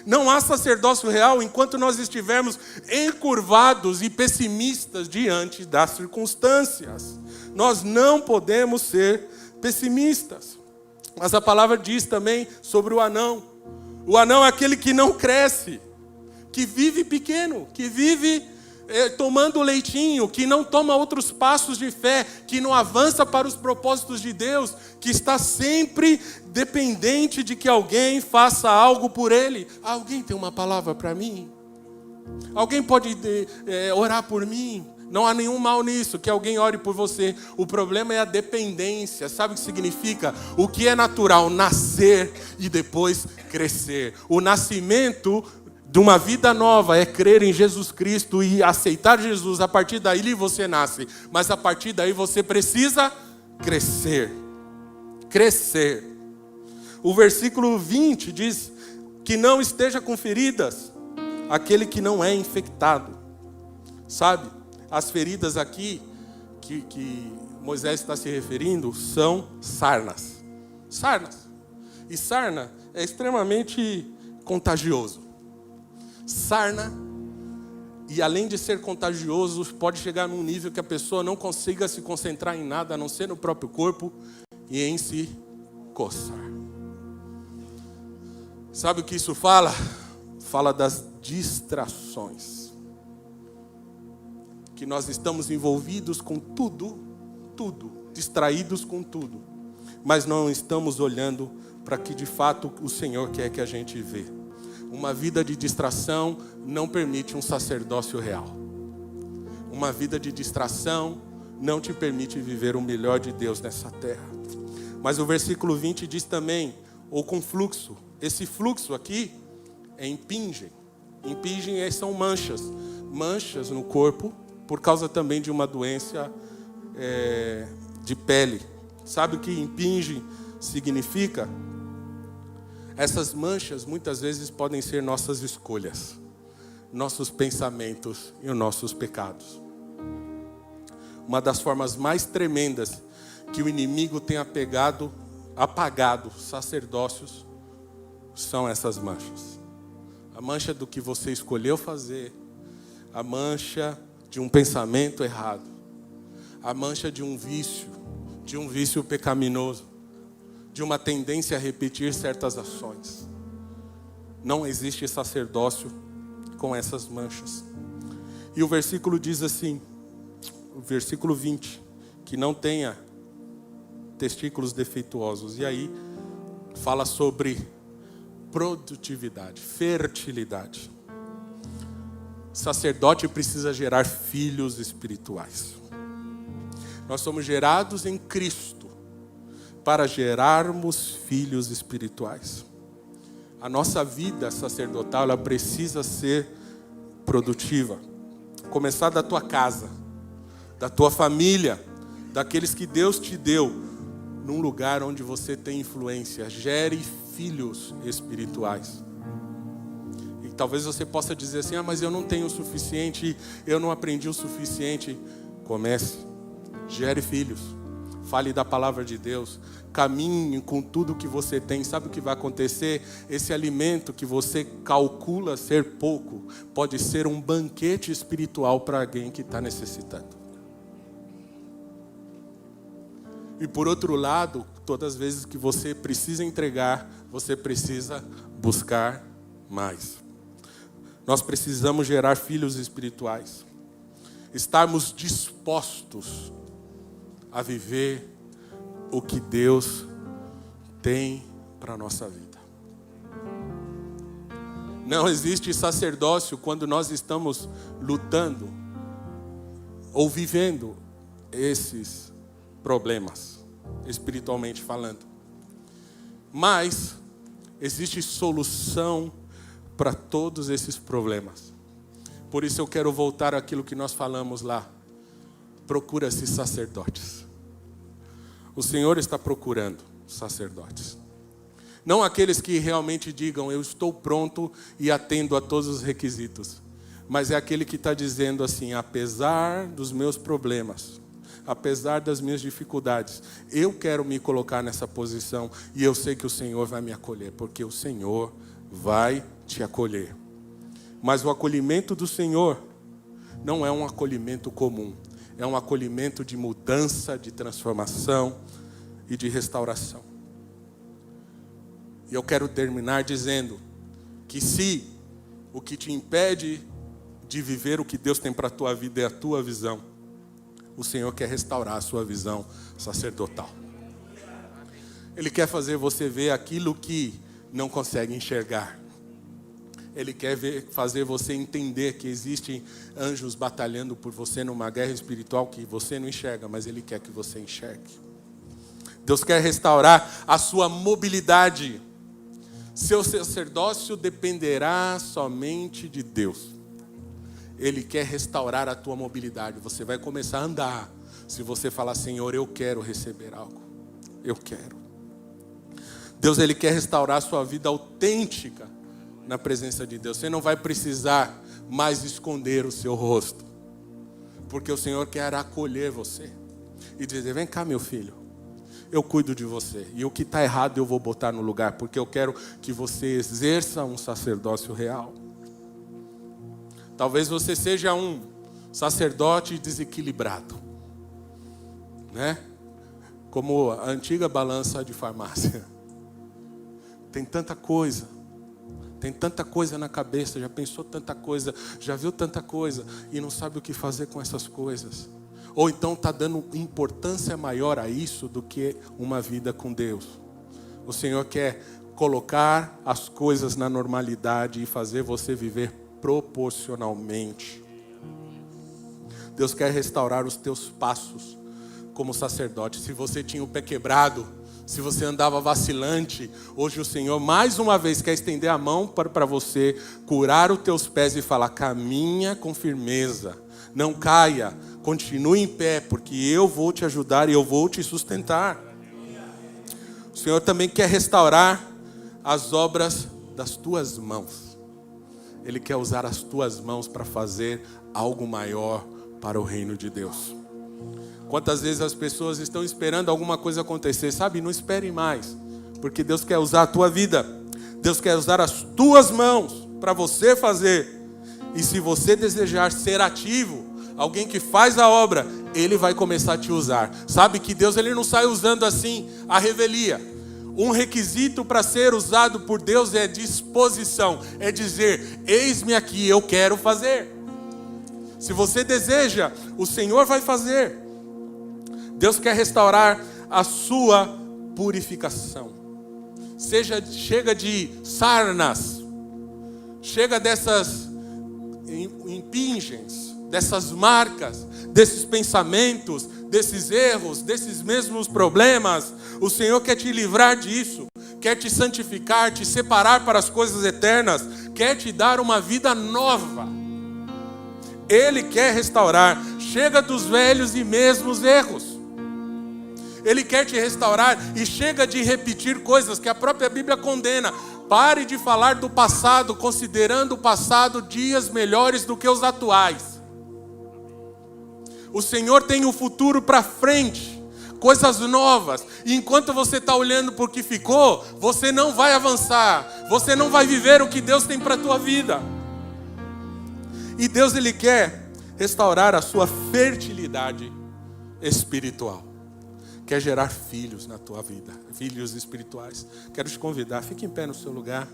Não há sacerdócio real enquanto nós estivermos encurvados e pessimistas diante das circunstâncias. Nós não podemos ser pessimistas. Mas a palavra diz também sobre o anão. O anão é aquele que não cresce, que vive pequeno, que vive tomando leitinho, que não toma outros passos de fé, que não avança para os propósitos de Deus, que está sempre dependente de que alguém faça algo por ele. Alguém tem uma palavra para mim? Alguém pode orar por mim? Não há nenhum mal nisso, que alguém ore por você. O problema é a dependência. Sabe o que significa? O que é natural? Nascer e depois crescer. O nascimento de uma vida nova é crer em Jesus Cristo e aceitar Jesus. A partir daí você nasce. Mas a partir daí você precisa crescer. Crescer. O versículo 20 diz que não esteja com feridas aquele que não é infectado. Sabe? As feridas aqui que Moisés está se referindo são sarnas. Sarnas. E sarna é extremamente contagioso. Sarna, e além de ser contagioso, pode chegar num nível que a pessoa não consiga se concentrar em nada, a não ser no próprio corpo e em se coçar. Sabe o que isso fala? Fala das distrações. Que nós estamos envolvidos com tudo, distraídos com tudo, mas não estamos olhando para que de fato o Senhor quer que a gente vê. Uma vida de distração não permite um sacerdócio real. Uma vida de distração não te permite viver o melhor de Deus nessa terra. Mas o versículo 20 diz também, ou com fluxo. Esse fluxo aqui é impingem. Impingem são manchas. Manchas no corpo, por causa também de uma doença de pele. Sabe o que impingem significa? Essas manchas muitas vezes podem ser nossas escolhas, nossos pensamentos e os nossos pecados. Uma das formas mais tremendas que o inimigo tem apagado sacerdócios são essas manchas. A mancha do que você escolheu fazer, a mancha de um pensamento errado, a mancha de um vício pecaminoso, de uma tendência a repetir certas ações. Não existe sacerdócio com essas manchas. E o versículo diz assim, o versículo 20, que não tenha testículos defeituosos. E aí fala sobre produtividade, fertilidade. Sacerdote precisa gerar filhos espirituais. Nós somos gerados em Cristo para gerarmos filhos espirituais. A nossa vida sacerdotal, ela precisa ser produtiva. Começar da tua casa, da tua família, daqueles que Deus te deu, num lugar onde você tem influência. Gere filhos espirituais. E talvez você possa dizer assim, mas eu não tenho o suficiente, eu não aprendi o suficiente. Comece, gere filhos, fale da palavra de Deus, caminhe com tudo que você tem. Sabe o que vai acontecer? Esse alimento que você calcula ser pouco, pode ser um banquete espiritual para alguém que está necessitando. E por outro lado, todas as vezes que você precisa entregar, você precisa buscar mais. Nós precisamos gerar filhos espirituais. Estarmos dispostos a viver o que Deus tem para a nossa vida. Não existe sacerdócio quando nós estamos lutando ou vivendo esses problemas, espiritualmente falando. Mas existe solução para todos esses problemas. Por isso eu quero voltar àquilo que nós falamos lá. Procura-se sacerdotes. O Senhor está procurando sacerdotes. Não aqueles que realmente digam, eu estou pronto e atendo a todos os requisitos. Mas é aquele que está dizendo assim, apesar dos meus problemas, apesar das minhas dificuldades, eu quero me colocar nessa posição e eu sei que o Senhor vai me acolher, porque o Senhor vai te acolher. Mas o acolhimento do Senhor não é um acolhimento comum, é um acolhimento de mudança, de transformação e de restauração. E eu quero terminar dizendo que se o que te impede de viver o que Deus tem para a tua vida é a tua visão, o Senhor quer restaurar a sua visão sacerdotal. Ele quer fazer você ver aquilo que não consegue enxergar. Ele quer fazer você entender que existem anjos batalhando por você numa guerra espiritual que você não enxerga, mas Ele quer que você enxergue. Deus quer restaurar a sua mobilidade. Seu sacerdócio dependerá somente de Deus. Ele quer restaurar a tua mobilidade. Você vai começar a andar se você falar, Senhor, eu quero receber algo. Eu quero. Deus, Ele quer restaurar a sua vida autêntica na presença de Deus. Você não vai precisar mais esconder o seu rosto, porque o Senhor quer acolher você e dizer, vem cá, meu filho, eu cuido de você, e o que está errado eu vou botar no lugar, porque eu quero que você exerça um sacerdócio real. Talvez você seja um sacerdote desequilibrado, né? Como a antiga balança de farmácia. Tem tanta coisa na cabeça, já pensou tanta coisa, já viu tanta coisa e não sabe o que fazer com essas coisas. Ou então está dando importância maior a isso do que uma vida com Deus. O Senhor quer colocar as coisas na normalidade e fazer você viver proporcionalmente. Deus quer restaurar os teus passos como sacerdote. Se você tinha o pé quebrado, se você andava vacilante, hoje o Senhor mais uma vez quer estender a mão para você, curar os teus pés e falar, caminha com firmeza, não caia, continue em pé, porque eu vou te ajudar e eu vou te sustentar. O Senhor também quer restaurar as obras das tuas mãos. Ele quer usar as tuas mãos para fazer algo maior para o reino de Deus. Quantas vezes as pessoas estão esperando alguma coisa acontecer, sabe? Não espere mais, porque Deus quer usar a tua vida. Deus quer usar as tuas mãos para você fazer. E se você desejar ser ativo, alguém que faz a obra, Ele vai começar a te usar. Sabe que Deus, Ele não sai usando assim a revelia. Um requisito para ser usado por Deus é disposição. É dizer, eis-me aqui, eu quero fazer. Se você deseja, o Senhor vai fazer. Deus quer restaurar a sua purificação. Chega de sarnas, chega dessas impingens, dessas marcas, desses pensamentos, desses erros, desses mesmos problemas. O Senhor quer te livrar disso, quer te santificar, te separar para as coisas eternas, quer te dar uma vida nova. Ele quer restaurar. Chega dos velhos e mesmos erros. Ele quer te restaurar e chega de repetir coisas que a própria Bíblia condena. Pare de falar do passado, considerando o passado dias melhores do que os atuais. O Senhor tem o futuro para frente, coisas novas. E enquanto você está olhando para o que ficou, você não vai avançar. Você não vai viver o que Deus tem para a tua vida. E Deus, Ele quer restaurar a sua fertilidade espiritual. Quer gerar filhos na tua vida, filhos espirituais. Quero te convidar, fique em pé no seu lugar.